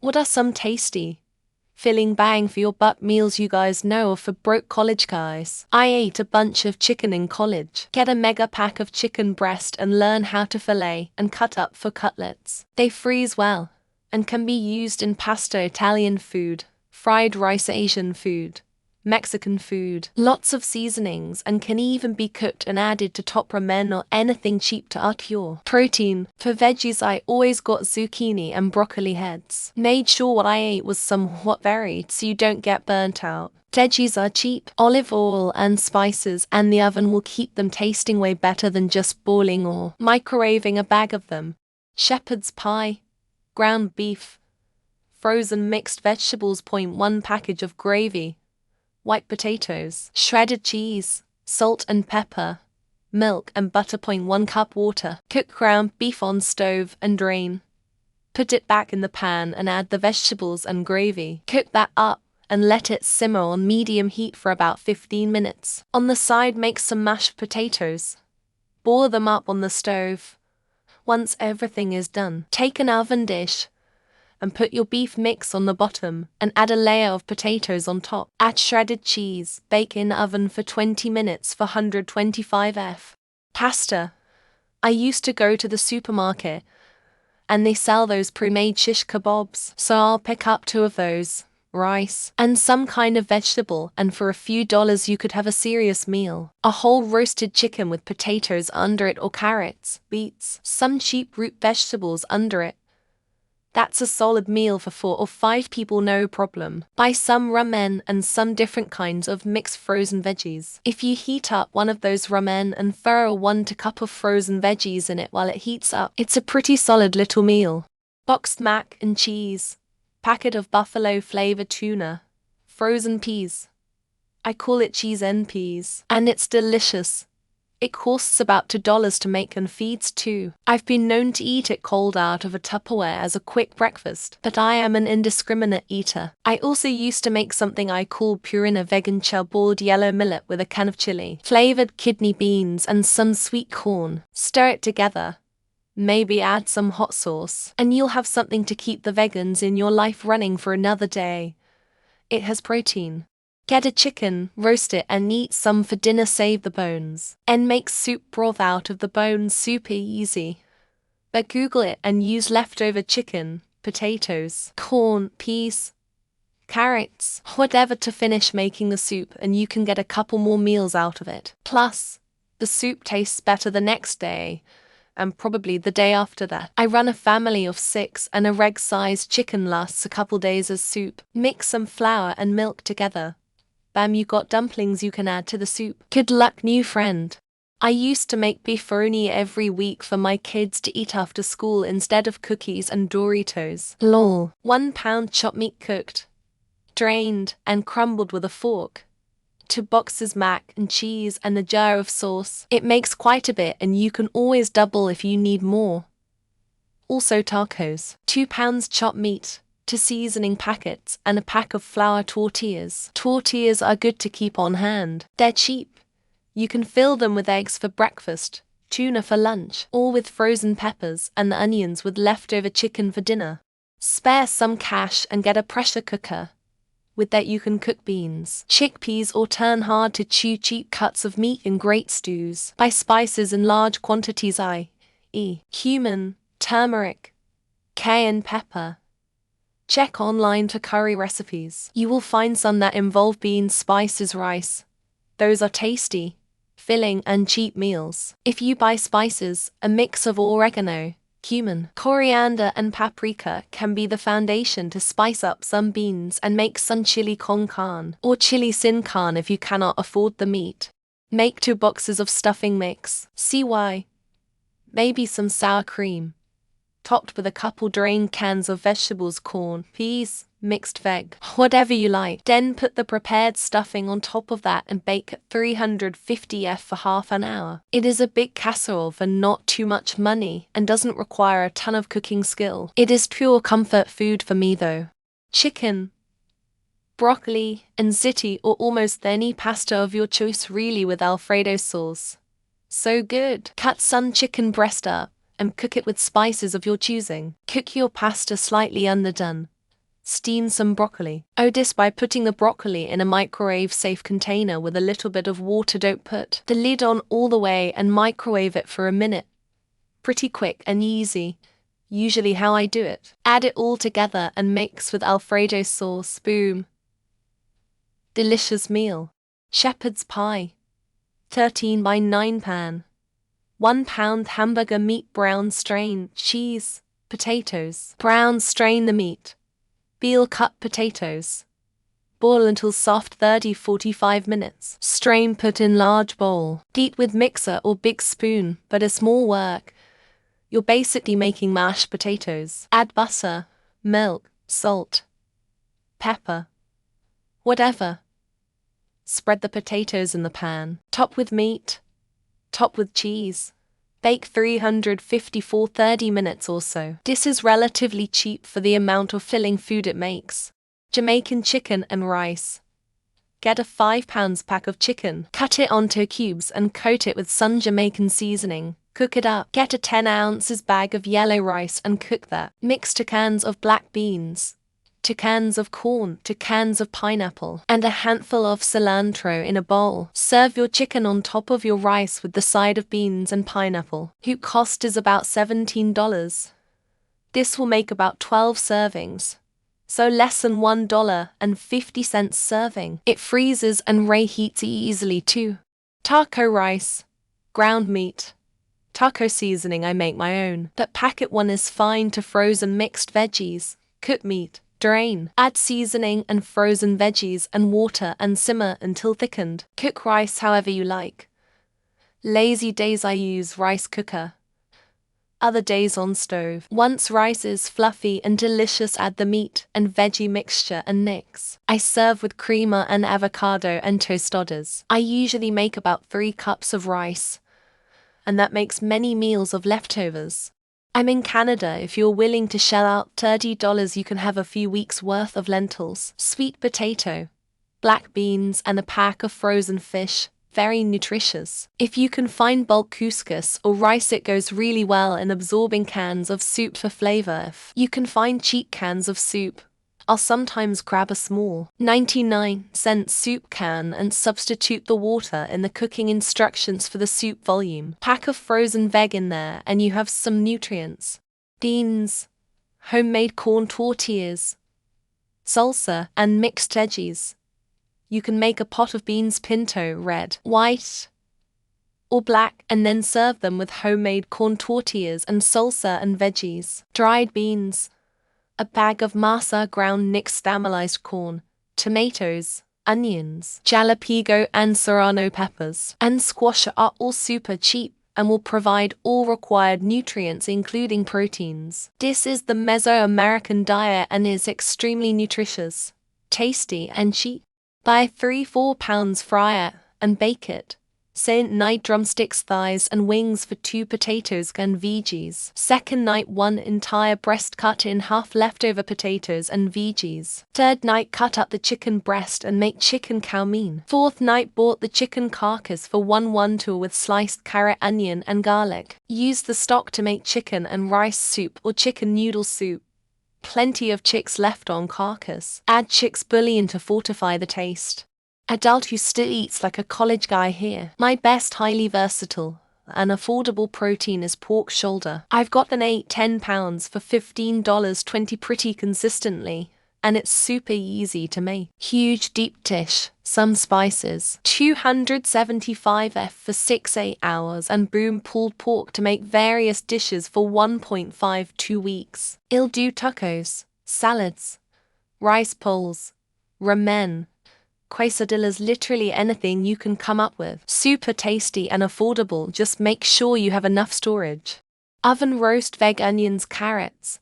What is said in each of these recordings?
What are some tasty, filling bang for your buck meals you guys know of for broke college guys? I ate a bunch of chicken in college. Get a mega pack of chicken breast and learn how to fillet and cut up for cutlets. They freeze well and can be used in pasta, Italian food, fried rice, Asian food, Mexican food, lots of seasonings, and can even be cooked and added to top ramen or anything cheap to up your protein. For veggies, I always got zucchini and broccoli heads. Made sure what I ate was somewhat varied so you don't get burnt out. Veggies are cheap. Olive oil and spices and the oven will keep them tasting way better than just boiling or microwaving a bag of them. Shepherd's pie, ground beef, frozen mixed vegetables. 1 package of gravy, white potatoes, shredded cheese, salt and pepper, milk and butter. 1 cup water. Cook ground beef on stove and drain. Put it back in the pan and add the vegetables and gravy. Cook that up and let it simmer on medium heat for about 15 minutes. On the side, make some mashed potatoes. Boil them up on the stove. Once everything is done, take an oven dish and put your beef mix on the bottom and add a layer of potatoes on top. Add shredded cheese. Bake in oven for 20 minutes for 125 F. Pasta. I used to go to the supermarket and they sell those pre-made shish kebabs, so I'll pick up 2 of those, rice, and some kind of vegetable, and for a few dollars you could have a serious meal. A whole roasted chicken with potatoes under it or carrots, beets, some cheap root vegetables under it. That's a solid meal for 4 or 5 people, no problem. Buy some ramen and some different kinds of mixed frozen veggies. If you heat up one of those ramen and throw 1 cup of frozen veggies in it while it heats up, it's a pretty solid little meal. Boxed mac and cheese, packet of buffalo flavored tuna, frozen peas. I call it cheese and peas, and it's delicious. It costs about $2 to make and feeds 2. I've been known to eat it cold out of a Tupperware as a quick breakfast, but I am an indiscriminate eater. I also used to make something I call Purina vegan chow, boiled yellow millet with a can of chili, flavored kidney beans and some sweet corn. Stir it together. Maybe add some hot sauce, and you'll have something to keep the vegans in your life running for another day. It has protein. Get a chicken, roast it and eat some for dinner. Save the bones and make soup broth out of the bones. Super easy. But Google it and use leftover chicken, potatoes, corn, peas, carrots, whatever to finish making the soup, and you can get a couple more meals out of it. Plus, the soup tastes better the next day and probably the day after that. I run a family of 6 and a reg-sized chicken lasts a couple days as soup. Mix some flour and milk together. Bam, you got dumplings you can add to the soup. Good luck, new friend. I used to make beefaroni every week for my kids to eat after school instead of cookies and Doritos. Lol. 1 pound chopped meat cooked, drained, and crumbled with a fork. 2 boxes mac and cheese and a jar of sauce. It makes quite a bit and you can always double if you need more. Also tacos. 2 pounds chopped meat, 2 seasoning packets, and a pack of flour tortillas. Tortillas are good to keep on hand. They're cheap. You can fill them with eggs for breakfast, tuna for lunch, or with frozen peppers and the onions with leftover chicken for dinner. Spare some cash and get a pressure cooker. With that you can cook beans, chickpeas, or turn hard to chew cheap cuts of meat in great stews. Buy spices in large quantities, i.e. cumin, turmeric, cayenne pepper. Check online for curry recipes. You will find some that involve beans, spices, rice. Those are tasty, filling, and cheap meals. If you buy spices, a mix of oregano, cumin, coriander, and paprika can be the foundation to spice up some beans and make some chili con carne, or chili sin carne if you cannot afford the meat. Make 2 boxes of stuffing mix. CY. Maybe some sour cream, topped with a couple drained cans of vegetables, corn, peas, mixed veg, whatever you like. Then put the prepared stuffing on top of that and bake at 350 F for half an hour. It is a big casserole for not too much money and doesn't require a ton of cooking skill. It is pure comfort food for me though. Chicken, broccoli, and ziti, or almost any pasta of your choice really, with Alfredo sauce. So good. Cut some chicken breast up and cook it with spices of your choosing. Cook your pasta slightly underdone. Steam some broccoli. Oh, this by putting the broccoli in a microwave-safe container with a little bit of water. Don't put the lid on all the way and microwave it for a minute. Pretty quick and easy. Usually how I do it. Add it all together and mix with Alfredo sauce. Boom. Delicious meal. Shepherd's pie. 13 by 9 pan. 1 pound hamburger meat, brown strain, cheese, potatoes. Brown strain the meat. Peel cut potatoes. Boil until soft 30-45 minutes. Strain, put in large bowl. Eat with mixer or big spoon, but a small work. You're basically making mashed potatoes. Add butter, milk, salt, pepper, whatever. Spread the potatoes in the pan. Top with meat. Top with cheese. Bake 350 for 30 minutes or so. This is relatively cheap for the amount of filling food it makes. Jamaican chicken and rice. Get a 5 pounds pack of chicken. Cut it onto cubes and coat it with some Jamaican seasoning. Cook it up. Get a 10 ounces bag of yellow rice and cook that. Mix 2 cans of black beans, 2 cans of corn, 2 cans of pineapple, and a handful of cilantro in a bowl. Serve your chicken on top of your rice with the side of beans and pineapple. Who cost is about $17. This will make about 12 servings, so less than $1.50 serving. It freezes and reheats easily too. Taco rice, ground meat. Taco seasoning I make my own, but packet one is fine. To frozen mixed veggies, cooked meat. Drain. Add seasoning and frozen veggies and water and simmer until thickened. Cook rice however you like. Lazy days I use rice cooker. Other days on stove. Once rice is fluffy and delicious, add the meat and veggie mixture and mix. I serve with creamer and avocado and tostadas. I usually make about 3 cups of rice, and that makes many meals of leftovers. I'm in Canada. If you're willing to shell out $30, you can have a few weeks worth of lentils, sweet potato, black beans, and a pack of frozen fish. Very nutritious. If you can find bulk couscous or rice, it goes really well in absorbing cans of soup for flavor. If you can find cheap cans of soup, I'll sometimes grab a small 99-cent soup can and substitute the water in the cooking instructions for the soup volume. Pack of frozen veg in there and you have some nutrients. Beans, homemade corn tortillas, salsa, and mixed veggies. You can make a pot of beans, pinto, red, white, or black, and then serve them with homemade corn tortillas and salsa and veggies. Dried beans, a bag of masa, ground nixtamalized corn, tomatoes, onions, jalapeno and serrano peppers, and squash are all super cheap and will provide all required nutrients including proteins. This is the Mesoamerican diet and is extremely nutritious, tasty, and cheap. Buy 3-4 pounds, fry it, and bake it. Second night, drumsticks, thighs, and wings for 2 potatoes and veggies. Second night, 1 entire breast cut in half, leftover potatoes and veggies. Third night, cut up the chicken breast and make chicken chow mein. Fourth night, bought the chicken carcass for 1-1 with sliced carrot, onion, and garlic. Use the stock to make chicken and rice soup or chicken noodle soup. Plenty of chicks left on carcass. Add chick's bouillon to fortify the taste. Adult who still eats like a college guy here. My best highly versatile and affordable protein is pork shoulder. I've got an 8-10 pounds for $15.20 pretty consistently, and it's super easy to make. Huge deep dish, some spices, 275 F for 6-8 hours, and boom, pulled pork to make various dishes for 1.5-2 weeks. I'll do tacos, salads, rice bowls, ramen, quesadillas, literally anything you can come up with. Super tasty and affordable, just make sure you have enough storage. Oven roast veg, onions, carrots,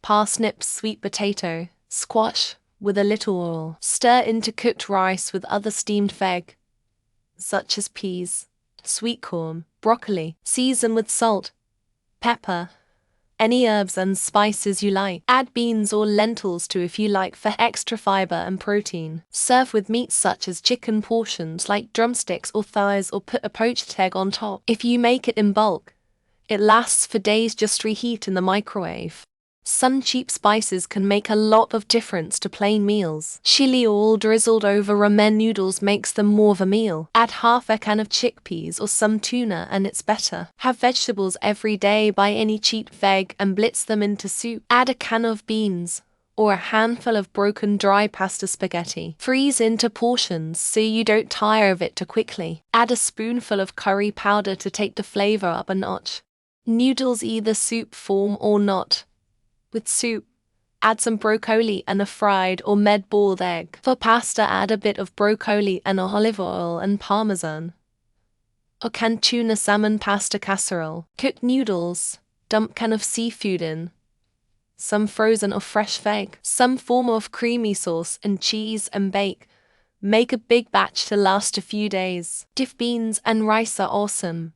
parsnips, sweet potato, squash, with a little oil. Stir into cooked rice with other steamed veg, such as peas, sweet corn, broccoli. Season with salt, pepper, any herbs and spices you like. Add beans or lentils too if you like for extra fiber and protein. Serve with meats such as chicken portions like drumsticks or thighs, or put a poached egg on top. If you make it in bulk, it lasts for days. Just reheat in the microwave. Some cheap spices can make a lot of difference to plain meals. Chili oil drizzled over ramen noodles makes them more of a meal. Add half a can of chickpeas or some tuna and it's better. Have vegetables every day, buy any cheap veg and blitz them into soup. Add a can of beans or a handful of broken dry pasta spaghetti. Freeze into portions so you don't tire of it too quickly. Add a spoonful of curry powder to take the flavor up a notch. Noodles either soup form or not. With soup, add some broccoli and a fried or med-boiled egg. For pasta, add a bit of broccoli and olive oil and parmesan. Or canned tuna salmon pasta casserole. Cook noodles, dump can of seafood in. Some frozen or fresh veg. Some form of creamy sauce and cheese and bake. Make a big batch to last a few days. Diff beans and rice are awesome,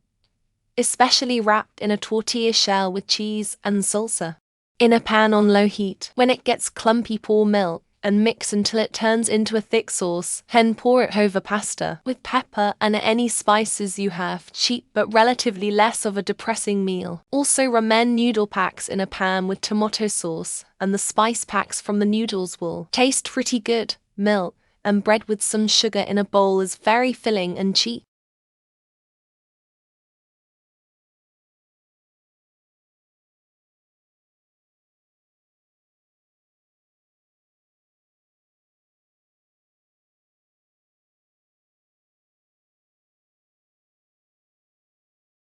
especially wrapped in a tortilla shell with cheese and salsa. In a pan on low heat. When it gets clumpy, pour milk and mix until it turns into a thick sauce. Then pour it over pasta with pepper and any spices you have. Cheap but relatively less of a depressing meal. Also ramen noodle packs in a pan with tomato sauce and the spice packs from the noodles will taste pretty good. Milk and bread with some sugar in a bowl is very filling and cheap.